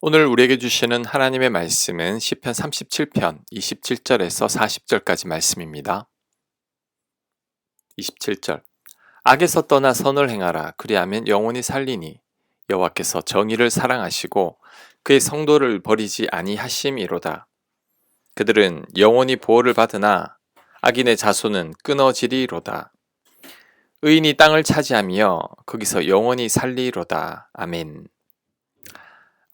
오늘 우리에게 주시는 하나님의 말씀은 시편 37편 27절에서 40절까지 말씀입니다. 27절 악에서 떠나 선을 행하라. 그리하면 영원히 살리니 여호와께서 정의를 사랑하시고 그의 성도를 버리지 아니하심이로다. 그들은 영원히 보호를 받으나 악인의 자손은 끊어지리로다. 의인이 땅을 차지하며 거기서 영원히 살리로다. 아멘.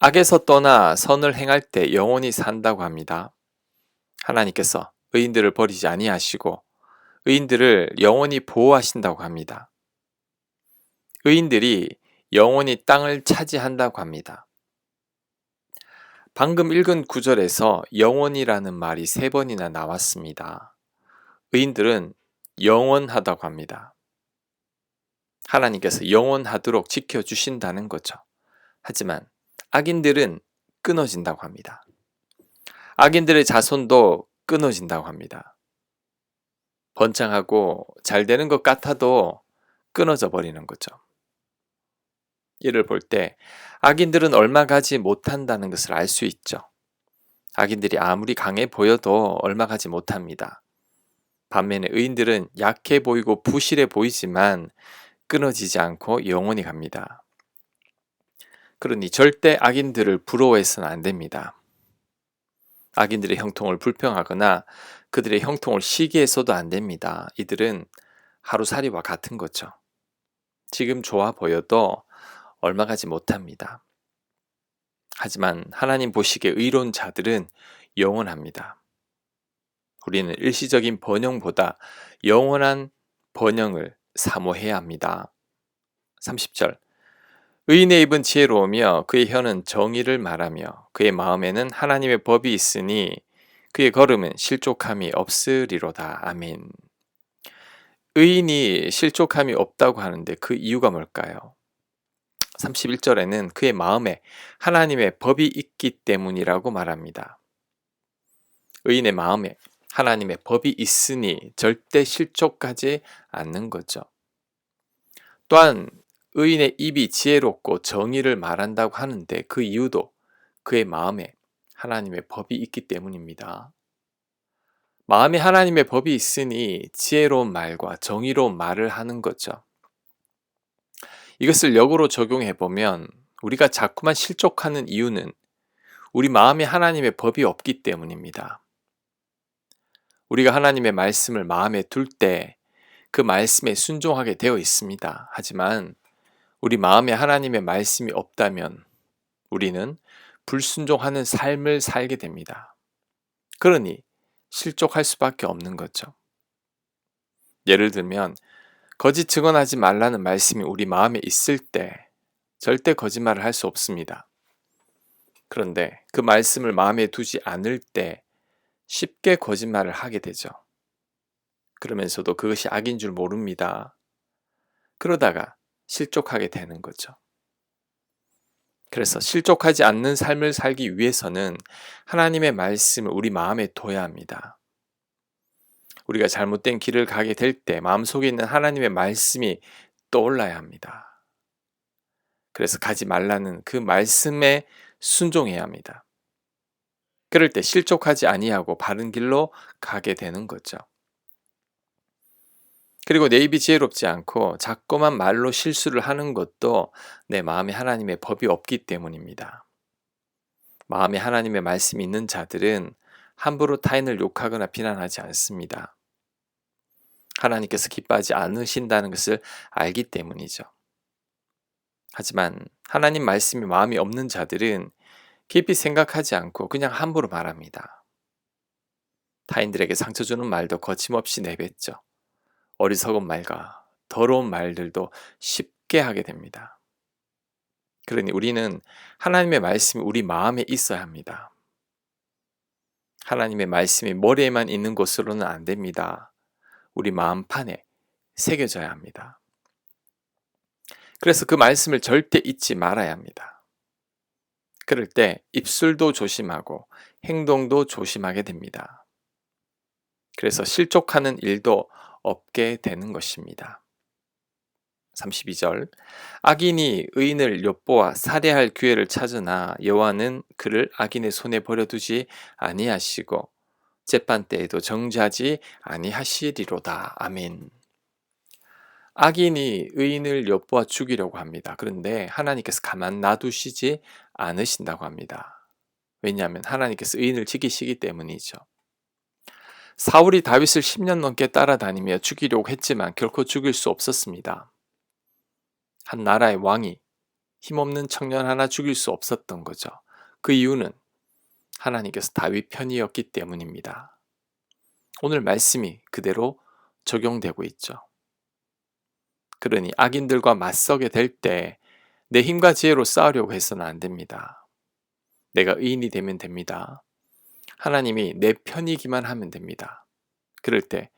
악에서 떠나 선을 행할 때 영원히 산다고 합니다. 하나님께서 의인들을 버리지 아니하시고 의인들을 영원히 보호하신다고 합니다. 의인들이 영원히 땅을 차지한다고 합니다. 방금 읽은 구절에서 영원이라는 말이 3번이나 나왔습니다. 의인들은 영원하다고 합니다. 하나님께서 영원하도록 지켜주신다는 거죠. 하지만 악인들은 끊어진다고 합니다. 악인들의 자손도 끊어진다고 합니다. 번창하고 잘 되는 것 같아도 끊어져 버리는 거죠. 이를 볼 때 악인들은 얼마 가지 못한다는 것을 알 수 있죠. 악인들이 아무리 강해 보여도 얼마 가지 못합니다. 반면에 의인들은 약해 보이고 부실해 보이지만 끊어지지 않고 영원히 갑니다. 그러니 절대 악인들을 부러워해서는 안 됩니다. 악인들의 형통을 불평하거나 그들의 형통을 시기해서도 안 됩니다. 이들은 하루살이와 같은 거죠. 지금 좋아 보여도 얼마 가지 못합니다. 하지만 하나님 보시기에 의로운 자들은 영원합니다. 우리는 일시적인 번영보다 영원한 번영을 사모해야 합니다. 30절 의인의 입은 지혜로우며 그의 혀는 정의를 말하며 그의 마음에는 하나님의 법이 있으니 그의 걸음은 실족함이 없으리로다. 아멘. 의인이 실족함이 없다고 하는데 그 이유가 뭘까요? 31절에는 그의 마음에 하나님의 법이 있기 때문이라고 말합니다. 의인의 마음에 하나님의 법이 있으니 절대 실족하지 않는 거죠. 또한 의인의 입이 지혜롭고 정의를 말한다고 하는데 그 이유도 그의 마음에 하나님의 법이 있기 때문입니다. 마음에 하나님의 법이 있으니 지혜로운 말과 정의로운 말을 하는 거죠. 이것을 역으로 적용해 보면 우리가 자꾸만 실족하는 이유는 우리 마음에 하나님의 법이 없기 때문입니다. 우리가 하나님의 말씀을 마음에 둘 때 그 말씀에 순종하게 되어 있습니다. 하지만 우리 마음에 하나님의 말씀이 없다면 우리는 불순종하는 삶을 살게 됩니다. 그러니 실족할 수밖에 없는 거죠. 예를 들면 거짓 증언하지 말라는 말씀이 우리 마음에 있을 때 절대 거짓말을 할 수 없습니다. 그런데 그 말씀을 마음에 두지 않을 때 쉽게 거짓말을 하게 되죠. 그러면서도 그것이 악인 줄 모릅니다. 그러다가 실족하게 되는 거죠. 그래서 실족하지 않는 삶을 살기 위해서는 하나님의 말씀을 우리 마음에 둬야 합니다. 우리가 잘못된 길을 가게 될 때 마음속에 있는 하나님의 말씀이 떠올라야 합니다. 그래서 가지 말라는 그 말씀에 순종해야 합니다. 그럴 때 실족하지 아니하고 바른 길로 가게 되는 거죠. 그리고 내 입이 지혜롭지 않고 자꾸만 말로 실수를 하는 것도 내 마음에 하나님의 법이 없기 때문입니다. 마음에 하나님의 말씀이 있는 자들은 함부로 타인을 욕하거나 비난하지 않습니다. 하나님께서 기뻐하지 않으신다는 것을 알기 때문이죠. 하지만 하나님 말씀이 마음이 없는 자들은 깊이 생각하지 않고 그냥 함부로 말합니다. 타인들에게 상처 주는 말도 거침없이 내뱉죠. 어리석은 말과 더러운 말들도 쉽게 하게 됩니다. 그러니 우리는 하나님의 말씀이 우리 마음에 있어야 합니다. 하나님의 말씀이 머리에만 있는 것으로는 안 됩니다. 우리 마음판에 새겨져야 합니다. 그래서 그 말씀을 절대 잊지 말아야 합니다. 그럴 때 입술도 조심하고 행동도 조심하게 됩니다. 그래서 실족하는 일도 없게 되는 것입니다. 32절 악인이 의인을 엿보아 살해할 기회를 찾으나 여호와는 그를 악인의 손에 버려두지 아니하시고 재판 때에도 정죄하지 아니하시리로다. 아멘. 악인이 의인을 엿보아 죽이려고 합니다. 그런데 하나님께서 가만 놔두시지 않으신다고 합니다. 왜냐하면 하나님께서 의인을 지키시기 때문이죠. 사울이 다윗을 10년 넘게 따라다니며 죽이려고 했지만 결코 죽일 수 없었습니다. 한 나라의 왕이 힘없는 청년 하나 죽일 수 없었던 거죠. 그 이유는 하나님께서 다윗 편이었기 때문입니다. 오늘 말씀이 그대로 적용되고 있죠. 그러니 악인들과 맞서게 될 때 내 힘과 지혜로 싸우려고 해서는 안 됩니다. 내가 의인이 되면 됩니다. 하나님이 내 편이기만 하면 됩니다. 그럴 때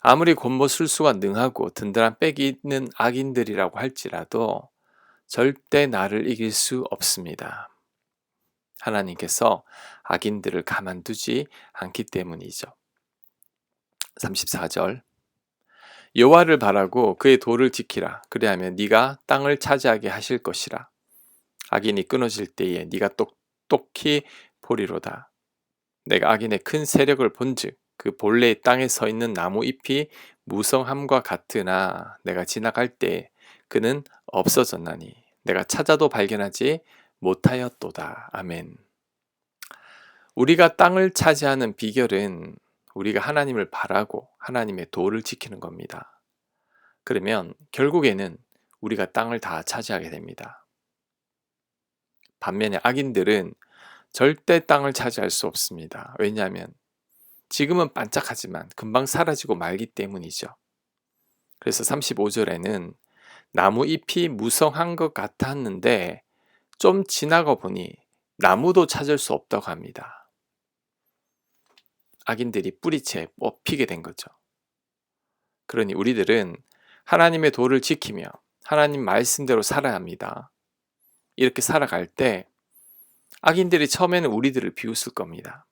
아무리 곤모술수가 능하고 든든한 백이 있는 악인들이라고 할지라도 절대 나를 이길 수 없습니다. 하나님께서 악인들을 가만두지 않기 때문이죠. 34절 여호와를 바라고 그의 도를 지키라. 그리하면 네가 땅을 차지하게 하실 것이라. 악인이 끊어질 때에 네가 똑똑히 보리로다. 내가 악인의 큰 세력을 본즉 그 본래의 땅에 서 있는 나무 잎이 무성함과 같으나 내가 지나갈 때 그는 없어졌나니 내가 찾아도 발견하지 못하였도다. 아멘. 우리가 땅을 차지하는 비결은 우리가 하나님을 바라고 하나님의 도를 지키는 겁니다. 그러면 결국에는 우리가 땅을 다 차지하게 됩니다. 반면에 악인들은 절대 땅을 차지할 수 없습니다. 왜냐하면 지금은 반짝하지만 금방 사라지고 말기 때문이죠. 그래서 35절에는 나무 잎이 무성한 것 같았는데 좀 지나가 보니 나무도 찾을 수 없다고 합니다. 악인들이 뿌리채 뽑히게 된 거죠. 그러니 우리들은 하나님의 도를 지키며 하나님 말씀대로 살아야 합니다. 이렇게 살아갈 때 악인들이 처음에는 우리들을 비웃을 겁니다.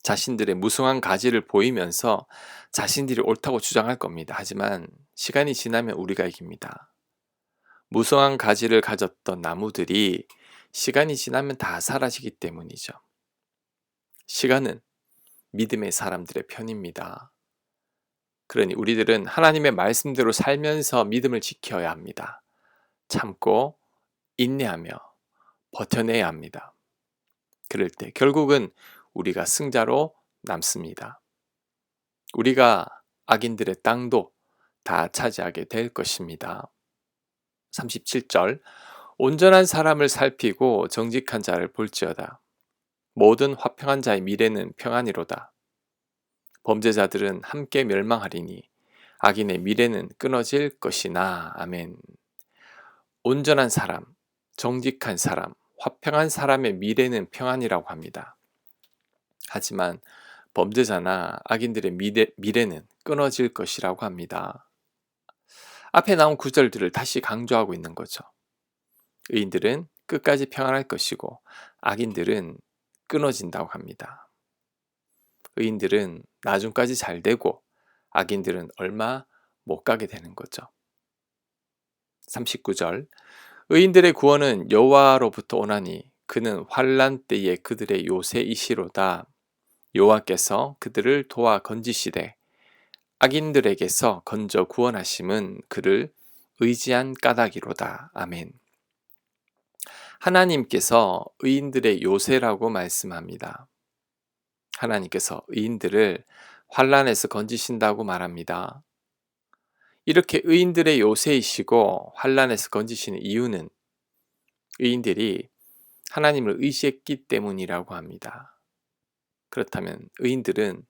자신들의 무성한 가지를 보이면서 자신들이 옳다고 주장할 겁니다. 하지만 시간이 지나면 우리가 이깁니다. 무성한 가지를 가졌던 나무들이 시간이 지나면 다 사라지기 때문이죠. 시간은 믿음의 사람들의 편입니다. 그러니 우리들은 하나님의 말씀대로 살면서 믿음을 지켜야 합니다. 참고 인내하며 버텨내야 합니다. 그럴 때 결국은 우리가 승자로 남습니다. 우리가 악인들의 땅도 다 차지하게 될 것입니다. 37절 온전한 사람을 살피고 정직한 자를 볼지어다. 모든 화평한 자의 미래는 평안이로다. 범죄자들은 함께 멸망하리니 악인의 미래는 끊어질 것이나. 아멘. 온전한 사람, 정직한 사람, 화평한 사람의 미래는 평안이라고 합니다. 하지만 범죄자나 악인들의 미래는 끊어질 것이라고 합니다. 앞에 나온 구절들을 다시 강조하고 있는 거죠. 의인들은 끝까지 평안할 것이고 악인들은 끊어진다고 합니다. 의인들은 나중까지 잘 되고 악인들은 얼마 못 가게 되는 거죠. 39절 의인들의 구원은 여호와로부터 오나니 그는 환난 때에 그들의 요새이시로다. 여호와께서 그들을 도와 건지시되 악인들에게서 건져 구원하심은 그를 의지한 까닭이로다. 아멘. 하나님께서 의인들의 요새라고 말씀합니다. 하나님께서 의인들을 환난에서 건지신다고 말합니다. 이렇게 의인들의 요새이시고 환난에서 건지시는 이유는 의인들이 하나님을 의지했기 때문이라고 합니다. 그렇다면 의인들은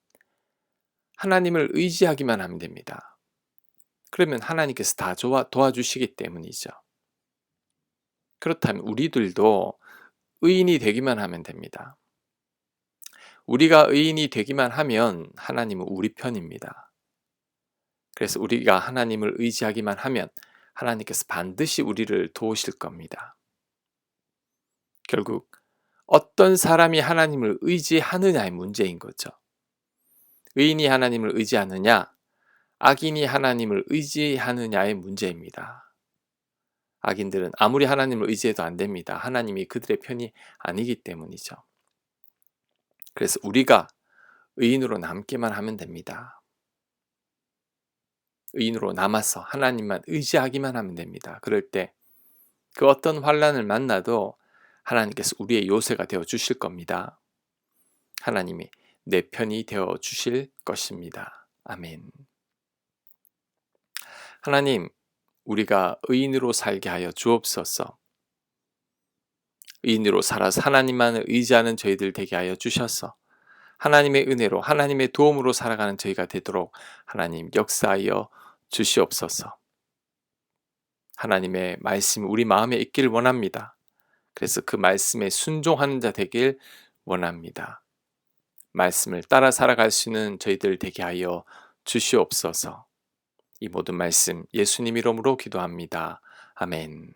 하나님을 의지하기만 하면 됩니다. 그러면 하나님께서 다 도와주시기 때문이죠. 그렇다면 우리들도 의인이 되기만 하면 됩니다. 우리가 의인이 되기만 하면 하나님은 우리 편입니다. 그래서 우리가 하나님을 의지하기만 하면 하나님께서 반드시 우리를 도우실 겁니다. 결국 어떤 사람이 하나님을 의지하느냐의 문제인 거죠. 의인이 하나님을 의지하느냐, 악인이 하나님을 의지하느냐의 문제입니다. 악인들은 아무리 하나님을 의지해도 안 됩니다. 하나님이 그들의 편이 아니기 때문이죠. 그래서 우리가 의인으로 남기만 하면 됩니다. 의인으로 남아서 하나님만 의지하기만 하면 됩니다. 그럴 때 그 어떤 환난을 만나도 하나님께서 우리의 요새가 되어 주실 겁니다. 하나님이 내 편이 되어 주실 것입니다. 아멘. 하나님, 우리가 의인으로 살게 하여 주옵소서. 의인으로 살아서 하나님만을 의지하는 저희들 되게 하여 주셔서 하나님의 은혜로 하나님의 도움으로 살아가는 저희가 되도록 하나님 역사하여 주시옵소서. 하나님의 말씀이 우리 마음에 있기를 원합니다. 그래서 그 말씀에 순종하는 자 되길 원합니다. 말씀을 따라 살아갈 수 있는 저희들 되게 하여 주시옵소서. 이 모든 말씀 예수님 이름으로 기도합니다. 아멘.